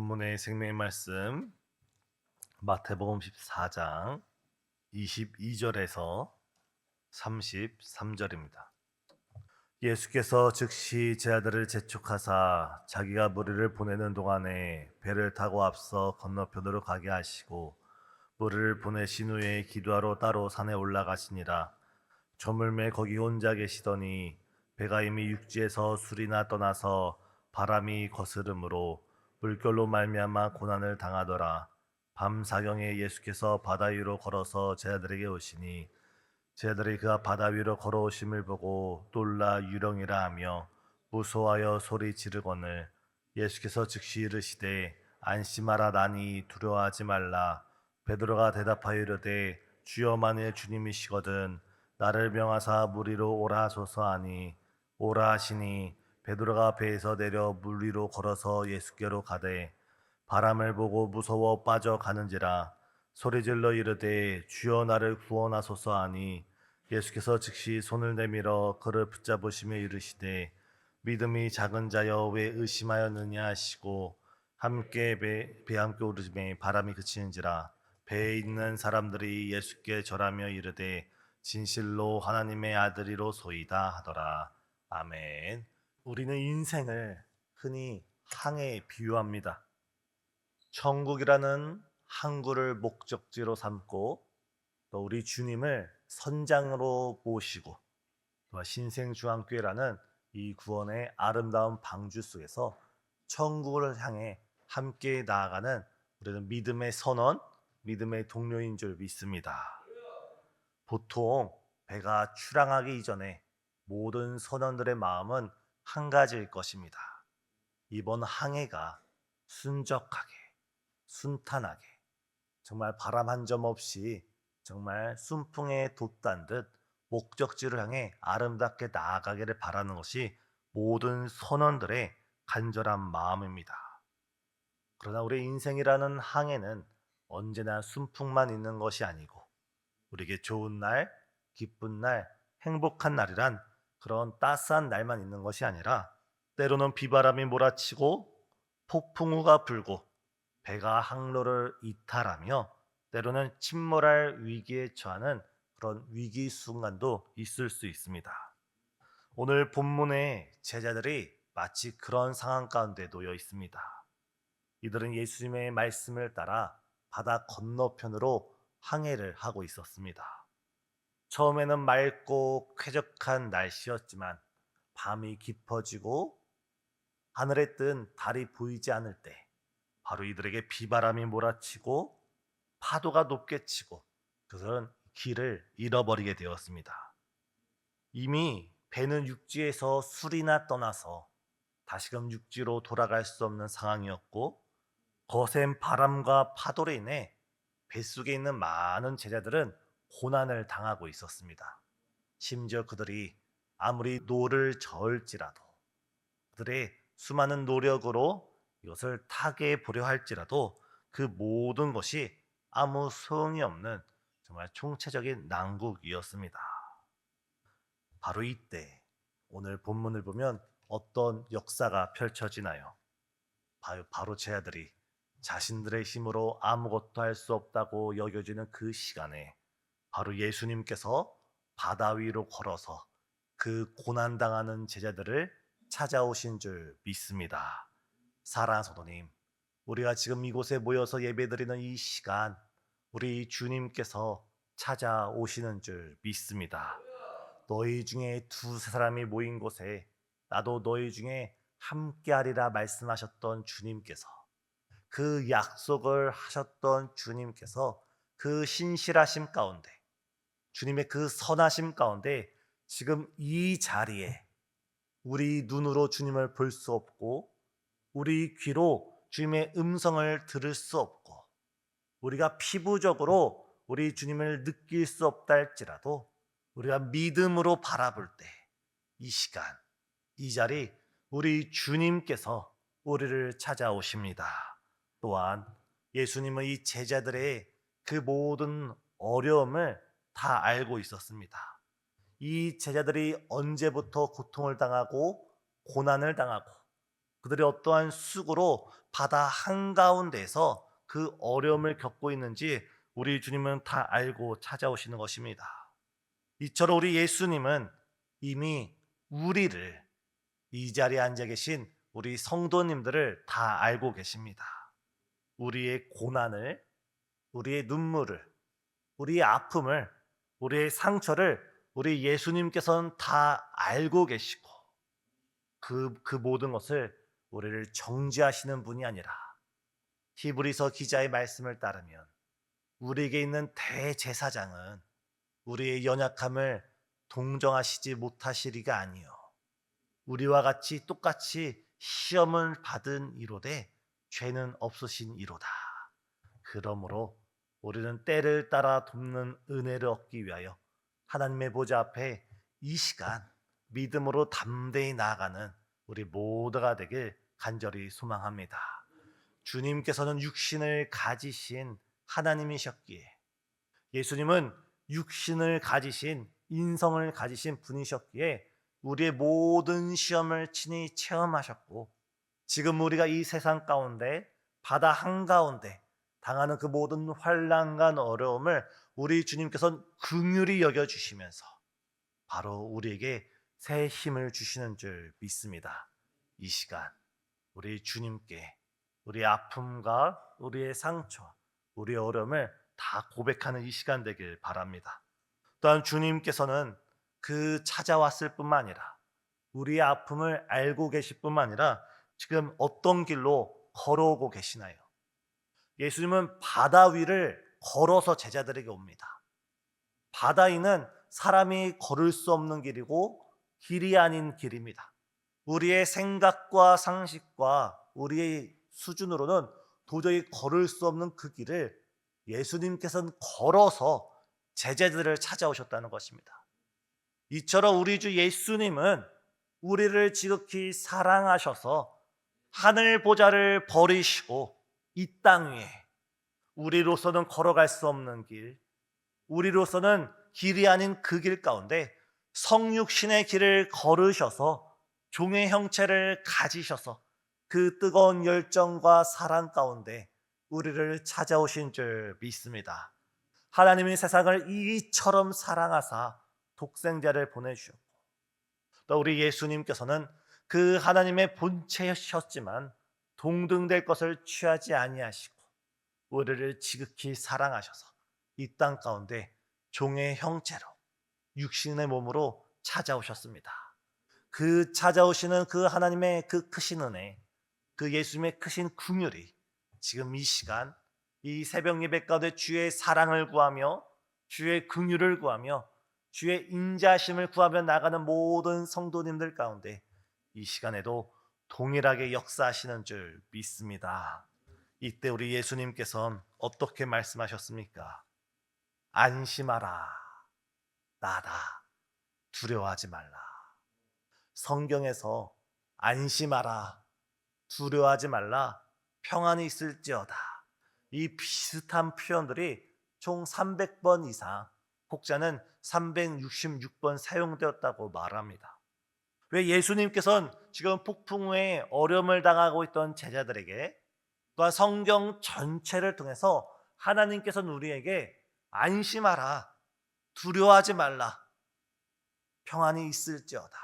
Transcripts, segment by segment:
본문의 생명의 말씀 마태복음 14장 22절에서 33절입니다. 예수께서 즉시 제 아들을 재촉하사 자기가 무리를 보내는 동안에 배를 타고 앞서 건너편으로 가게 하시고 무리를 보내신 후에 기도하러 따로 산에 올라가시니라. 저물매 거기 혼자 계시더니 배가 이미 육지에서 술이나 떠나서 바람이 거스름으로 물결로 말미암아 고난을 당하더라. 밤 사경에 예수께서 바다 위로 걸어서 제 아들에게 오시니 제 아들이 그가 바다 위로 걸어오심을 보고 놀라 유령이라 하며 무서워하여 소리 지르거늘 예수께서 즉시 이르시되 안심하라 나니 두려워하지 말라. 베드로가 대답하여 이르되 주여 만일 주님이시거든 나를 명하사 물 위로 오라 하소서 하니 오라 하시니 베드로가 배에서 내려 물 위로 걸어서 예수께로 가되 바람을 보고 무서워 빠져가는지라 소리질러 이르되 주여 나를 구원하소서 하니 예수께서 즉시 손을 내밀어 그를 붙잡으시며 이르시되 믿음이 작은 자여 왜 의심하였느냐 하시고 함께 배 함께 오르심에 바람이 그치는지라 배에 있는 사람들이 예수께 절하며 이르되 진실로 하나님의 아들이로소이다 하더라. 아멘. 우리는 인생을 흔히 항해에 비유합니다. 천국이라는 항구를 목적지로 삼고 또 우리 주님을 선장으로 모시고 또 신생주안교회라는 이 구원의 아름다운 방주 속에서 천국을 향해 함께 나아가는 우리는 믿음의 선원, 믿음의 동료인 줄 믿습니다. 보통 배가 출항하기 이전에 모든 선원들의 마음은 한 가지일 것입니다. 이번 항해가 순적하게, 순탄하게, 정말 바람 한 점 없이 정말 순풍에 돛단 듯 목적지를 향해 아름답게 나아가기를 바라는 것이 모든 선원들의 간절한 마음입니다. 그러나 우리 인생이라는 항해는 언제나 순풍만 있는 것이 아니고 우리에게 좋은 날, 기쁜 날, 행복한 날이란 그런 따스한 날만 있는 것이 아니라 때로는 비바람이 몰아치고 폭풍우가 불고 배가 항로를 이탈하며 때로는 침몰할 위기에 처하는 그런 위기 순간도 있을 수 있습니다. 오늘 본문의 제자들이 마치 그런 상황 가운데 놓여 있습니다. 이들은 예수님의 말씀을 따라 바다 건너편으로 항해를 하고 있었습니다. 처음에는 맑고 쾌적한 날씨였지만 밤이 깊어지고 하늘에 뜬 달이 보이지 않을 때 바로 이들에게 비바람이 몰아치고 파도가 높게 치고 그들은 길을 잃어버리게 되었습니다. 이미 배는 육지에서 술이나 떠나서 다시금 육지로 돌아갈 수 없는 상황이었고 거센 바람과 파도로 인해 뱃속에 있는 많은 제자들은 고난을 당하고 있었습니다. 심지어 그들이 아무리 노를 저을지라도 그들의 수많은 노력으로 이것을 타개해 보려 할지라도 그 모든 것이 아무 소용이 없는 정말 총체적인 난국이었습니다. 바로 이때 오늘 본문을 보면 어떤 역사가 펼쳐지나요? 바로 제 아들이 자신들의 힘으로 아무것도 할 수 없다고 여겨지는 그 시간에 바로 예수님께서 바다 위로 걸어서 그 고난당하는 제자들을 찾아오신 줄 믿습니다. 사랑하는 성도님, 우리가 지금 이곳에 모여서 예배드리는 이 시간 우리 주님께서 찾아오시는 줄 믿습니다. 너희 중에 두세 사람이 모인 곳에 나도 너희 중에 함께하리라 말씀하셨던 주님께서 그 약속을 하셨던 주님께서 그 신실하심 가운데 주님의 그 선하심 가운데 지금 이 자리에 우리 눈으로 주님을 볼 수 없고 우리 귀로 주님의 음성을 들을 수 없고 우리가 피부적으로 우리 주님을 느낄 수 없다 할지라도 우리가 믿음으로 바라볼 때 이 시간, 이 자리 우리 주님께서 우리를 찾아오십니다. 또한 예수님은 이 제자들의 그 모든 어려움을 다 알고 있었습니다. 이 제자들이 언제부터 고통을 당하고 고난을 당하고 그들이 어떠한 수고로 바다 한가운데에서 그 어려움을 겪고 있는지 우리 주님은 다 알고 찾아오시는 것입니다. 이처럼 우리 예수님은 이미 우리를, 이 자리에 앉아 계신 우리 성도님들을 다 알고 계십니다. 우리의 고난을, 우리의 눈물을, 우리의 아픔을, 우리의 상처를 우리 예수님께서는 다 알고 계시고 그 모든 것을 우리를 정죄하시는 분이 아니라 히브리서 기자의 말씀을 따르면 우리에게 있는 대제사장은 우리의 연약함을 동정하시지 못하시리가 아니요 우리와 같이 똑같이 시험을 받은 이로되 죄는 없으신 이로다. 그러므로 우리는 때를 따라 돕는 은혜를 얻기 위하여 하나님의 보좌 앞에 이 시간 믿음으로 담대히 나아가는 우리 모두가 되길 간절히 소망합니다. 주님께서는 육신을 가지신 하나님이셨기에, 예수님은 육신을 가지신, 인성을 가지신 분이셨기에 우리의 모든 시험을 친히 체험하셨고, 지금 우리가 이 세상 가운데 바다 한가운데 당하는 그 모든 환난과 어려움을 우리 주님께서는 긍휼히 여겨주시면서 바로 우리에게 새 힘을 주시는 줄 믿습니다. 이 시간 우리 주님께 우리의 아픔과 우리의 상처, 우리의 어려움을 다 고백하는 이 시간 되길 바랍니다. 또한 주님께서는 그 찾아왔을 뿐만 아니라 우리의 아픔을 알고 계실 뿐만 아니라 지금 어떤 길로 걸어오고 계시나요? 예수님은 바다 위를 걸어서 제자들에게 옵니다. 바다 위는 사람이 걸을 수 없는 길이고 길이 아닌 길입니다. 우리의 생각과 상식과 우리의 수준으로는 도저히 걸을 수 없는 그 길을 예수님께서는 걸어서 제자들을 찾아오셨다는 것입니다. 이처럼 우리 주 예수님은 우리를 지극히 사랑하셔서 하늘 보좌를 버리시고 이 땅 위에 우리로서는 걸어갈 수 없는 길, 우리로서는 길이 아닌 그 길 가운데 성육신의 길을 걸으셔서 종의 형체를 가지셔서 그 뜨거운 열정과 사랑 가운데 우리를 찾아오신 줄 믿습니다. 하나님이 세상을 이처럼 사랑하사 독생자를 보내주셨고, 또 우리 예수님께서는 그 하나님의 본체셨지만 동등될 것을 취하지 아니하시고 우리를 지극히 사랑하셔서 이 땅 가운데 종의 형체로 육신의 몸으로 찾아오셨습니다. 그 찾아오시는 그 하나님의 그 크신 은혜, 그 예수님의 크신 긍휼이 지금 이 시간 이 새벽 예배 가운데 주의 사랑을 구하며 주의 긍휼을 구하며 주의 인자심을 구하며 나가는 모든 성도님들 가운데 이 시간에도 동일하게 역사하시는 줄 믿습니다. 이때 우리 예수님께서는 어떻게 말씀하셨습니까? 안심하라, 나다, 두려워하지 말라. 성경에서 안심하라, 두려워하지 말라, 평안이 있을지어다, 이 비슷한 표현들이 총 300번 이상, 혹자는 366번 사용되었다고 말합니다. 왜 예수님께서는 지금 폭풍 후에 어려움을 당하고 있던 제자들에게, 또한 성경 전체를 통해서 하나님께서는 우리에게 안심하라, 두려워하지 말라, 평안이 있을지어다,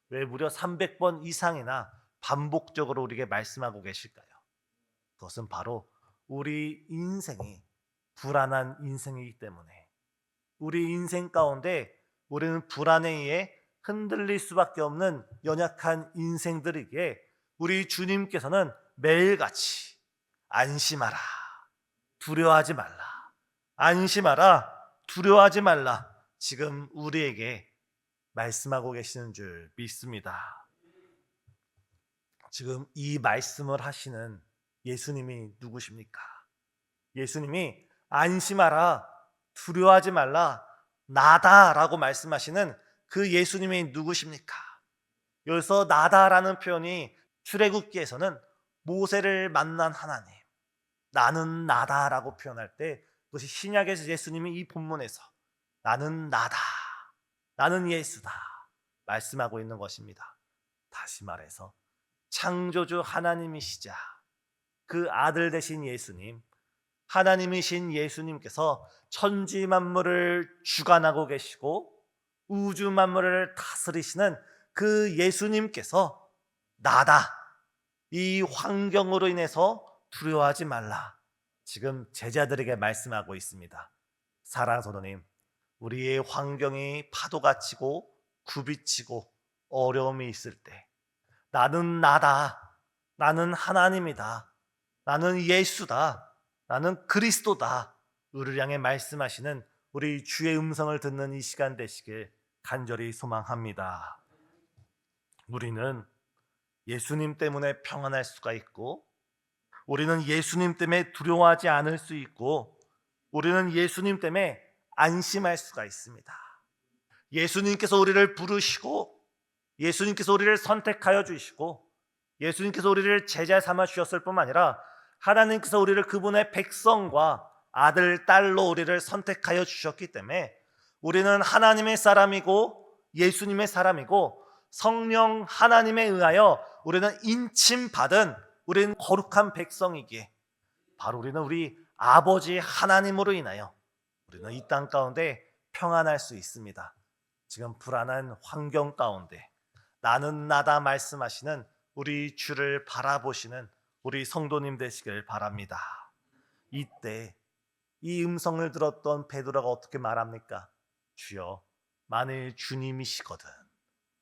왜 무려 300번 이상이나 반복적으로 우리에게 말씀하고 계실까요? 그것은 바로 우리 인생이 불안한 인생이기 때문에, 우리 인생 가운데 우리는 불안에 의해 흔들릴 수밖에 없는 연약한 인생들이기에 우리 주님께서는 매일같이 안심하라, 두려워하지 말라, 안심하라, 두려워하지 말라, 지금 우리에게 말씀하고 계시는 줄 믿습니다. 지금 이 말씀을 하시는 예수님이 누구십니까? 예수님이 안심하라, 두려워하지 말라, 나다라고 말씀하시는 그 예수님이 누구십니까? 여기서 나다라는 표현이 출애굽기에서는 모세를 만난 하나님, 나는 나다라고 표현할 때, 그것이 신약에서 예수님이 이 본문에서 나는 나다, 나는 예수다 말씀하고 있는 것입니다. 다시 말해서 창조주 하나님이시자 그 아들 되신 예수님, 하나님이신 예수님께서 천지 만물을 주관하고 계시고 우주 만물을 다스리시는 그 예수님께서 나다, 이 환경으로 인해서 두려워하지 말라, 지금 제자들에게 말씀하고 있습니다. 사랑하는 성도님, 우리의 환경이 파도가 치고 굽이치고 어려움이 있을 때 나는 나다, 나는 하나님이다, 나는 예수다, 나는 그리스도다, 우리를 향해 말씀하시는 우리 주의 음성을 듣는 이 시간 되시길 간절히 소망합니다. 우리는 예수님 때문에 평안할 수가 있고, 우리는 예수님 때문에 두려워하지 않을 수 있고, 우리는 예수님 때문에 안심할 수가 있습니다. 예수님께서 우리를 부르시고, 예수님께서 우리를 선택하여 주시고, 예수님께서 우리를 제자 삼아 주셨을 뿐만 아니라 하나님께서 우리를 그분의 백성과 아들, 딸로 우리를 선택하여 주셨기 때문에 우리는 하나님의 사람이고 예수님의 사람이고 성령 하나님에 의하여 우리는 인침받은, 우리는 거룩한 백성이기에 바로 우리는 우리 아버지 하나님으로 인하여 우리는 이 땅 가운데 평안할 수 있습니다. 지금 불안한 환경 가운데 나는 나다 말씀하시는 우리 주를 바라보시는 우리 성도님 되시길 바랍니다. 이때 이 음성을 들었던 베드로가 어떻게 말합니까? 주여, 만일 주님이시거든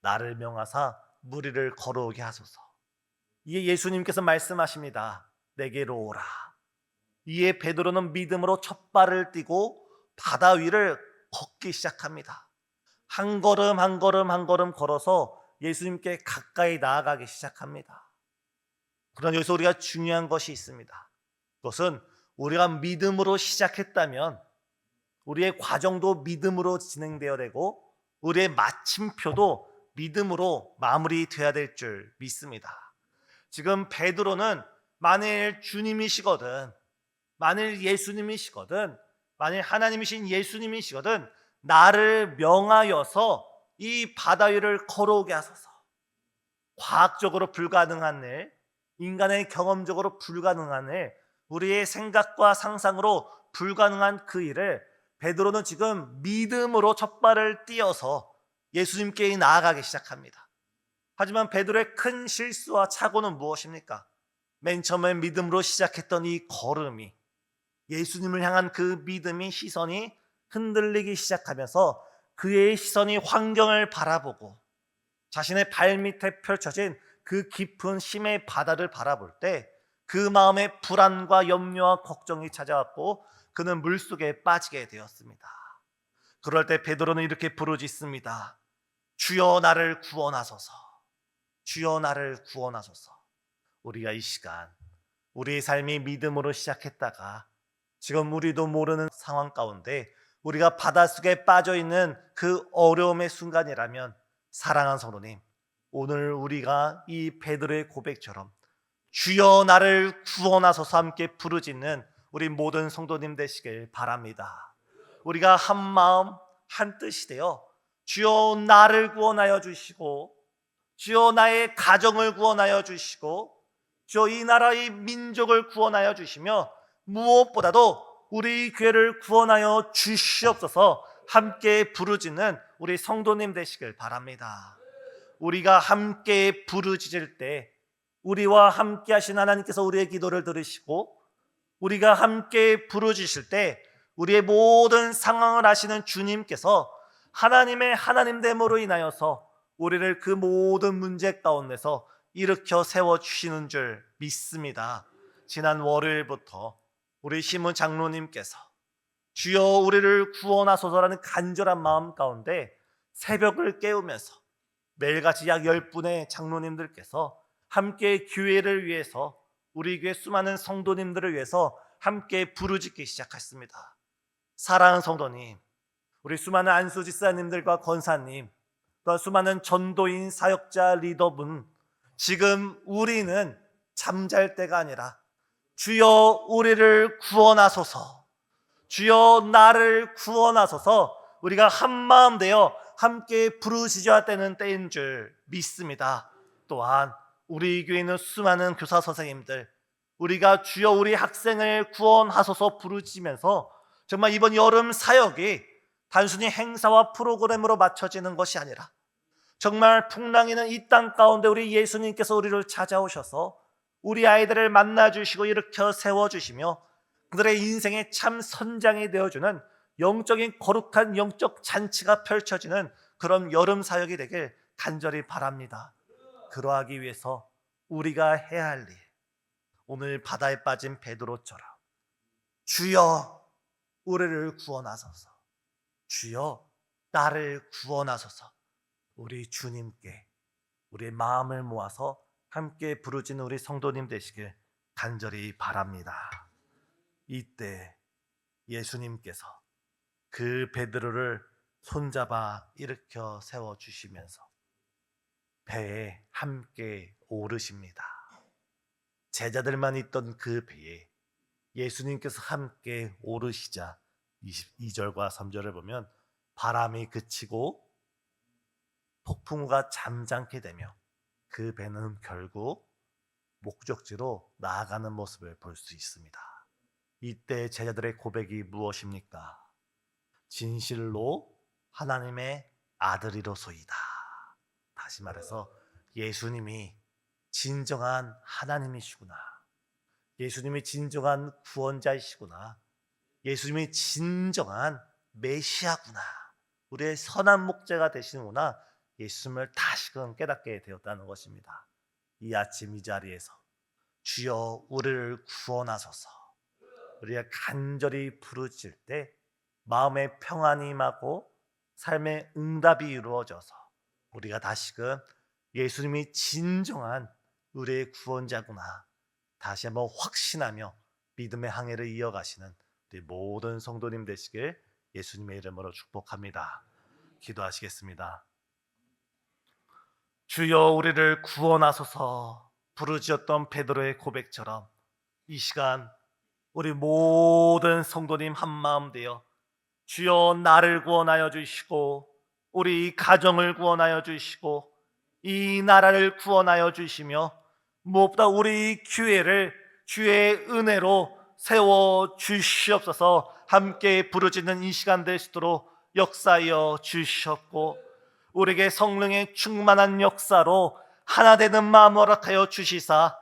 나를 명하사 무리를 걸어오게 하소서. 이에 예수님께서 말씀하십니다. 내게로 오라. 이에 베드로는 믿음으로 첫 발을 띄고 바다 위를 걷기 시작합니다. 한 걸음 한 걸음 한 걸음 걸어서 예수님께 가까이 나아가기 시작합니다. 그러나 여기서 우리가 중요한 것이 있습니다. 그것은 우리가 믿음으로 시작했다면 우리의 과정도 믿음으로 진행되어야 되고 우리의 마침표도 믿음으로 마무리되어야 될 줄 믿습니다. 지금 베드로는 만일 주님이시거든, 만일 예수님이시거든, 만일 하나님이신 예수님이시거든 나를 명하여서 이 바다 위를 걸어오게 하소서. 과학적으로 불가능한 일, 인간의 경험적으로 불가능한 일, 우리의 생각과 상상으로 불가능한 그 일을 베드로는 지금 믿음으로 첫 발을 띄어서 예수님께 나아가기 시작합니다. 하지만 베드로의 큰 실수와 착오는 무엇입니까? 맨 처음에 믿음으로 시작했던 이 걸음이, 예수님을 향한 그 믿음이, 시선이 흔들리기 시작하면서 그의 시선이 환경을 바라보고 자신의 발밑에 펼쳐진 그 깊은 심의 바다를 바라볼 때 그 마음에 불안과 염려와 걱정이 찾아왔고 그는 물속에 빠지게 되었습니다. 그럴 때 베드로는 이렇게 부르짖습니다. 주여 나를 구원하소서. 주여 나를 구원하소서. 우리가 이 시간 우리의 삶이 믿음으로 시작했다가 지금 우리도 모르는 상황 가운데 우리가 바닷속에 빠져있는 그 어려움의 순간이라면 사랑하는 성도님, 오늘 우리가 이 베드로의 고백처럼 주여 나를 구원하소서 함께 부르짖는 우리 모든 성도님 되시길 바랍니다. 우리가 한 마음 한 뜻이 되어 주여 나를 구원하여 주시고 주여 나의 가정을 구원하여 주시고 주여 이 나라의 민족을 구원하여 주시며 무엇보다도 우리 교회를 구원하여 주시옵소서 함께 부르짖는 우리 성도님 되시길 바랍니다. 우리가 함께 부르짖을 때 우리와 함께 하신 하나님께서 우리의 기도를 들으시고 우리가 함께 부르짖을 때 우리의 모든 상황을 아시는 주님께서 하나님의 하나님됨으로 인하여서 우리를 그 모든 문제 가운데서 일으켜 세워주시는 줄 믿습니다. 지난 월요일부터 우리 심은 장로님께서 주여 우리를 구원하소서라는 간절한 마음 가운데 새벽을 깨우면서 매일같이 약 10분의 장로님들께서 함께 교회를 위해서, 우리 교회 수많은 성도님들을 위해서 함께 부르짖기 시작했습니다. 사랑하는 성도님, 우리 수많은 안수집사님들과 권사님, 또 수많은 전도인, 사역자, 리더분, 지금 우리는 잠잘 때가 아니라 주여 우리를 구원하소서, 주여 나를 구원하소서 우리가 한마음 되어 함께 부르짖어야 되는 때인 줄 믿습니다. 또한 우리 교회에 있는 수많은 교사 선생님들, 우리가 주여 우리 학생을 구원하소서 부르짖으면서 정말 이번 여름 사역이 단순히 행사와 프로그램으로 맞춰지는 것이 아니라 정말 풍랑이는 이 땅 가운데 우리 예수님께서 우리를 찾아오셔서 우리 아이들을 만나주시고 일으켜 세워주시며 그들의 인생의 참 선장이 되어주는 영적인 거룩한 영적 잔치가 펼쳐지는 그런 여름 사역이 되길 간절히 바랍니다. 그러하기 위해서 우리가 해야 할 일, 오늘 바다에 빠진 베드로처럼 주여 우리를 구원하소서, 주여 나를 구원하소서, 우리 주님께 우리의 마음을 모아서 함께 부르짖는 우리 성도님 되시길 간절히 바랍니다. 이때 예수님께서 그 베드로를 손잡아 일으켜 세워주시면서 배에 함께 오르십니다. 제자들만 있던 그 배에 예수님께서 함께 오르시자 22절과 3절을 보면 바람이 그치고 폭풍우가 잠잠게 되며 그 배는 결국 목적지로 나아가는 모습을 볼 수 있습니다. 이때 제자들의 고백이 무엇입니까? 진실로 하나님의 아들이로소이다. 다시 말해서 예수님이 진정한 하나님이시구나, 예수님이 진정한 구원자이시구나, 예수님이 진정한 메시아구나, 우리의 선한 목자가 되시는구나, 예수님을 다시금 깨닫게 되었다는 것입니다. 이 아침 이 자리에서 주여 우리를 구원하소서, 우리가 간절히 부르짖을 때 마음의 평안이 임하고 삶의 응답이 이루어져서 우리가 다시금 예수님이 진정한 우리의 구원자구나 다시 한번 확신하며 믿음의 항해를 이어가시는 우리 모든 성도님 되시길 예수님의 이름으로 축복합니다. 기도하시겠습니다. 주여 우리를 구원하소서 부르짖었던 베드로의 고백처럼 이 시간 우리 모든 성도님 한마음 되어 주여 나를 구원하여 주시고 우리 가정을 구원하여 주시고 이 나라를 구원하여 주시며 무엇보다 우리 교회를 주의 은혜로 세워 주시옵소서. 함께 부르짖는 이 시간 될 수 있도록 역사하여 주시옵고 우리에게 성령의 충만한 역사로 하나 되는 마음 허락하여 주시사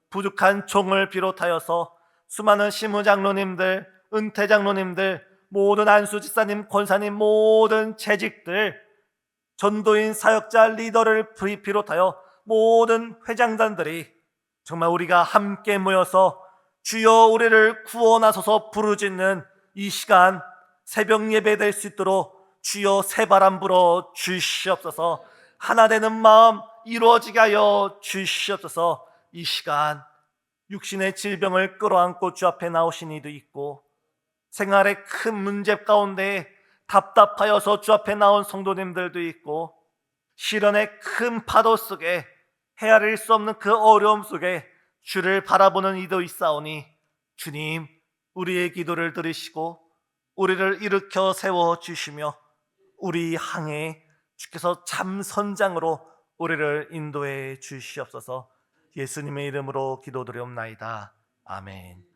부족한 종을 비롯하여서 수많은 시무장로님들, 은퇴장로님들, 모든 안수집사님, 권사님, 모든 재직들, 전도인, 사역자, 리더를 비롯하여 모든 회장단들이 정말 우리가 함께 모여서 주여 우리를 구원하소서 부르짖는 이 시간 새벽 예배 될 수 있도록 주여 새바람 불어 주시옵소서. 하나 되는 마음 이루어지게 하여 주시옵소서. 이 시간 육신의 질병을 끌어안고 주 앞에 나오신 이도 있고 생활의 큰 문제 가운데 답답하여서 주 앞에 나온 성도님들도 있고 시련의 큰 파도 속에 헤아릴 수 없는 그 어려움 속에 주를 바라보는 이도 있사오니 주님 우리의 기도를 들으시고 우리를 일으켜 세워주시며 우리 항해 주께서 참 선장으로 우리를 인도해 주시옵소서. 예수님의 이름으로 기도드리옵나이다. 아멘.